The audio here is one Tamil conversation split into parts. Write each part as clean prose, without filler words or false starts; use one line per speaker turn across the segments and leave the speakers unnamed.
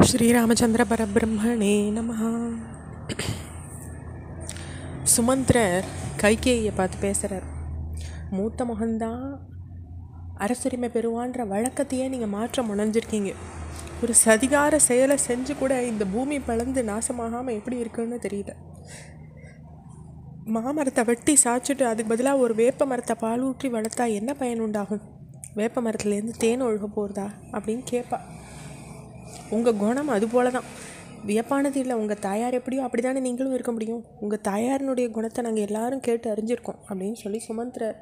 ஸ்ரீராமச்சந்திர பரபிரம்மணே நமஹ. சுமந்திரர் கைகேயியை பார்த்து பேசுகிறார். மூத்த மகன்தான் அரசுரிமை பெறுவான்ற வழக்கத்தையே நீங்கள் மாற்ற முனைஞ்சிருக்கீங்க. ஒரு சதிகார செயலை செஞ்சு கூட இந்த பூமி பிளந்து நாசமாகாமல் எப்படி இருக்குன்னு தெரியல. மாமரத்தை வெட்டி சாய்ச்சிட்டு அதுக்கு பதிலாக ஒரு வேப்ப மரத்தை பால் ஊற்றி வளர்த்தா என்ன பயன் உண்டாகும்? வேப்ப மரத்துலேருந்து தேன் ஒழுக போகிறதா அப்படின்னு கேட்பா. உங்கள் குணம் அது போல தான். வியப்பானது இல்லை. உங்கள் தாயார் எப்படியோ அப்படி தானே நீங்களும் இருக்க முடியும். உங்கள் தாயாரினுடைய குணத்தை நாங்கள் எல்லாரும் கேட்டு அறிஞ்சிருக்கோம் அப்படின்னு சொல்லி சுமந்திரர்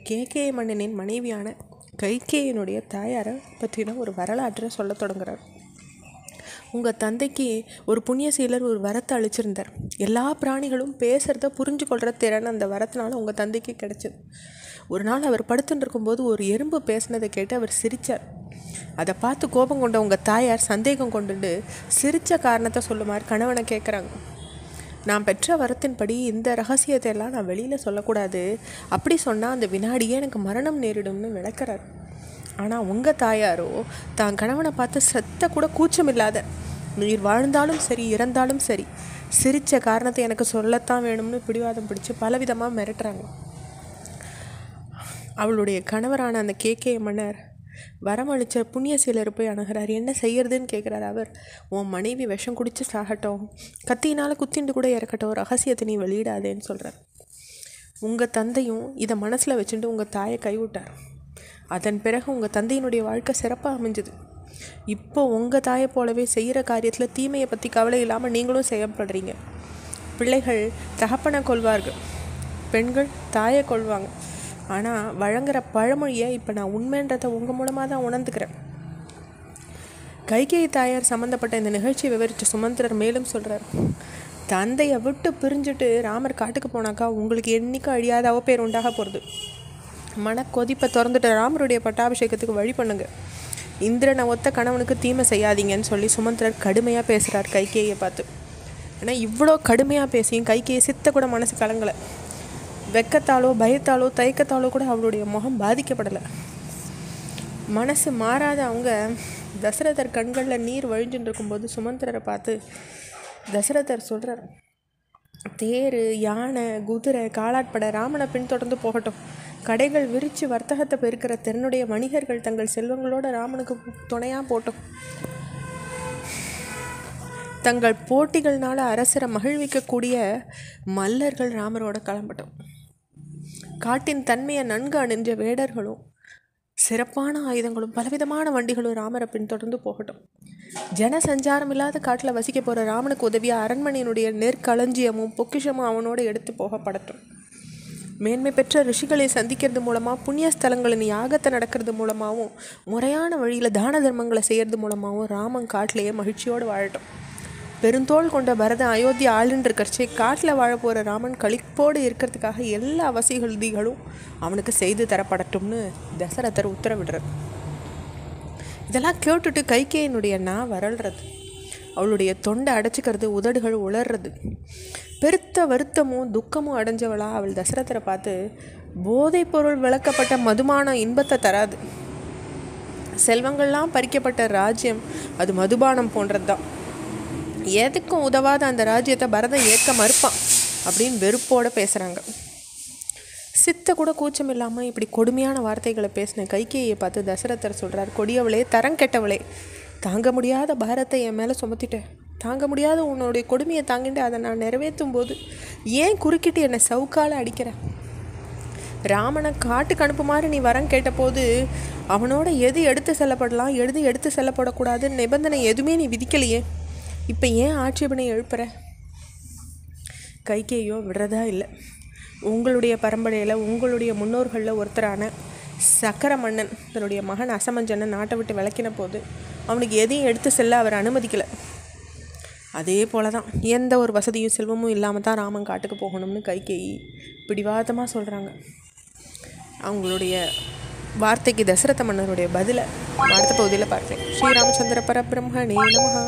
கேகேய மன்னனின் மனைவியான கைகேயினுடைய தாயாரை பற்றின ஒரு வரலாற்றை சொல்ல தொடங்குறார். உங்கள் தந்தைக்கு ஒரு புண்ணியசீலர் ஒரு வரத்தை அளிச்சிருந்தார். எல்லா பிராணிகளும் பேசுகிறத புரிஞ்சு கொள்கிற திறன் அந்த வரத்தினால உங்கள் தந்தைக்கு கிடைச்சிது. ஒரு நாள் அவர் படுத்துட்டு இருக்கும்போது ஒரு எறும்பு பேசினதை கேட்டு அவர் சிரித்தார். அதை பார்த்து கோபம் கொண்ட உங்கள் தாயார் சந்தேகம் கொண்டுட்டு சிரித்த காரணத்தை சொல்லுமாறு கணவனை கேட்குறாங்க. நான் பெற்ற வரத்தின்படி இந்த ரகசியத்தை எல்லாம் நான் வெளியில் சொல்லக்கூடாது, அப்படி சொன்னால் அந்த வினாடியே எனக்கு மரணம் நேரிடும்னு விளக்குறார். ஆனால் உங்கள் தாயாரோ தான் கணவனை பார்த்து சத்த கூட கூச்சம் இல்லாத, நீர் வாழ்ந்தாலும் சரி இறந்தாலும் சரி சிரித்த காரணத்தை எனக்கு சொல்லத்தான் வேணும்னு பிடிவாதம் பிடிச்சி பலவிதமாக மிரட்டுறாங்க. அவளுடைய கணவரான அந்த கேகேய மன்னர் வரமளிச்ச புண்ணியசீலர் போய் அணுகிறார். என்ன செய்யறதுன்னு கேட்குறாரு. அவர், உன் மனைவி விஷம் குடித்து சாகட்டும், கத்தியினால் குத்திண்டு கூட இறக்கட்டும், ரகசியத்தை நீ வெளியிடாதேன்னு சொல்கிறார். உங்கள் தந்தையும் இதை மனசில் வச்சுட்டு உங்கள் தாயை கைவிட்டார். அதன் பிறகு உங்கள் தந்தையினுடைய வாழ்க்கை சிறப்பாக அமைஞ்சுது. இப்போ உங்கள் தாயை போலவே செய்கிற காரியத்தில் தீமையை பற்றி கவலை இல்லாமல் நீங்களும் செய்யப்படுறீங்க. பிள்ளைகள் தகப்பனை கொள்வார்கள், பெண்கள் தாயை கொள்வாங்க. ஆனால் வழங்குற பழமொழியை இப்போ நான் உண்மைன்றதை உங்கள் மூலமாக தான் உணர்ந்துக்கிறேன். கைகேயி தாயார் சம்மந்தப்பட்ட இந்த நிகழ்ச்சியை விவரித்த சுமந்திரர் மேலும் சொல்கிறார். தந்தையை விட்டு பிரிஞ்சுட்டு ராமர் காட்டுக்கு போனாக்கா உங்களுக்கு என்றைக்கும் அழியாத அவப்பேர் உண்டாக போகிறது. மனக்கொதிப்பை திறந்துட்டு ராமருடைய பட்டாபிஷேகத்துக்கு வழி பண்ணுங்க. இந்திரனை ஒத்த கணவனுக்கு தீமை செய்யாதீங்கன்னு சொல்லி சுமந்திரர் கடுமையாக பேசுகிறார் கைகேயை பார்த்து. ஆனால் இவ்வளோ கடுமையாக பேசியும் கைகேயை சித்த கூட மனசு கலங்கலை. வெக்கத்தாலோ பயத்தாலோ தயக்கத்தாலோ கூட அவளுடைய முகம் பாதிக்கப்படலை. மனசு மாறாத அவங்க தசரதர் கண்களில் நீர் வழிஞ்சுட்டு இருக்கும்போது சுமந்திரரை பார்த்து தசரதர் சொல்கிறார், தேர், யானை, குதிரை, காலாட்படை ராமனை பின்தொடர்ந்து போகட்டும். கடைகள் விரித்து வர்த்தகத்தை பெருக்கிற தன்னுடைய வணிகர்கள் தங்கள் செல்வங்களோட ராமனுக்கு துணையாக போட்டோம். தங்கள் போட்டிகள்னால அரசரை மகிழ்விக்கக்கூடிய மல்லர்கள் ராமரோட கிளம்பட்டோம். காட்டின் தன்மையை நன்கு அணிஞ்ச வேடர்களும் சிறப்பான ஆயுதங்களும் பலவிதமான வண்டிகளும் ராமரை பின்தொடர்ந்து போகட்டும். ஜன சஞ்சாரம் இல்லாத காட்டில் வசிக்க போகிற ராமனுக்கு உதவிய அரண்மனையினுடைய நெற்களஞ்சியமும் பொக்கிஷமும் அவனோடு எடுத்து போகப்படட்டும். மேன்மை பெற்ற ரிஷிகளை சந்திக்கிறது மூலமாக, புண்ணிய ஸ்தலங்களின் யாகத்தை நடக்கிறது மூலமாகவும், முறையான வழியில் தான தர்மங்களை செய்கிறது மூலமாகவும் ராமன் காட்டிலேயே மகிழ்ச்சியோடு வாழட்டும். பெருந்தோள் கொண்ட பரதன் அயோத்தி ஆளுன்னு இருக்கிறச்சே காட்டில் வாழ போகிற ராமன் களிப்போடு இருக்கிறதுக்காக எல்லா வசதிகளும் அவனுக்கு செய்து தரப்படட்டும்னு தசரதர் உத்தரவிடுறார். இதெல்லாம் கேட்டுட்டு கைகேயினுடைய நான் வரல்றது, அவளுடைய தொண்டை அடைச்சிக்கிறது, உதடுகள் உளர்றது. பெருத்த வருத்தமும் துக்கமும் அடைஞ்சவளா அவள் தசரதரை பார்த்து, போதைப் பொருள் விளக்கப்பட்ட மதுபானம் இன்பத்தை தராது. செல்வங்கள்லாம் பறிக்கப்பட்ட ராஜ்யம் அது மதுபானம் போன்றது தான். எதுக்கும் உதவாத அந்த ராஜ்யத்தை பரதன் ஏற்க மறுப்பான் அப்படின்னு வெறுப்போடு பேசுகிறாங்க. சித்த கூட கூச்சம் இல்லாமல் இப்படி கொடுமையான வார்த்தைகளை பேசின கைகேயை பார்த்து தசரதர் சொல்கிறார், கொடியவளே, தரங்கெட்டவளே, தாங்க முடியாத பாரத்தை என் மேலே சுமத்திட்டேன். தாங்க முடியாத உன்னுடைய கொடுமையை தாங்கிட்டு அதை நான் நிறைவேற்றும் போது ஏன் குறுக்கிட்டு என்னை சவுக்கால் அடிக்கிறேன்? ராமனை காட்டுக்கு அனுப்புமாறு நீ வரம் கேட்டபோது அவனோட எது எடுத்து செல்லப்படலாம், எது எடுத்து செல்லப்படக்கூடாதுன்னு நிபந்தனை எதுவுமே நீ விதிக்கலையே. இப்போ ஏன் ஆட்சேபனை எழுப்புற? கைகேயோ விடுறதா இல்லை. உங்களுடைய பரம்பரையில் உங்களுடைய முன்னோர்களில் ஒருத்தரான சக்கர மன்னன் தன்னுடைய மகன் அசமஞ்சனை நாட்டை விட்டு விளக்கின போது அவனுக்கு எதையும் எடுத்து செல்ல அவர் அனுமதிக்கலை. அதே போல தான் எந்த ஒரு வசதியும் செல்வமும் இல்லாமல் தான் ராமன் காட்டுக்கு போகணும்னு கைகேயி பிடிவாதமாக சொல்கிறாங்க. அவங்களுடைய வார்த்தைக்கு தசரத மன்னருடைய பதிலை அடுத்த பகுதியில் பார்க்குறேன். ஸ்ரீராமச்சந்திர பரபிரம்மணே நமஹ.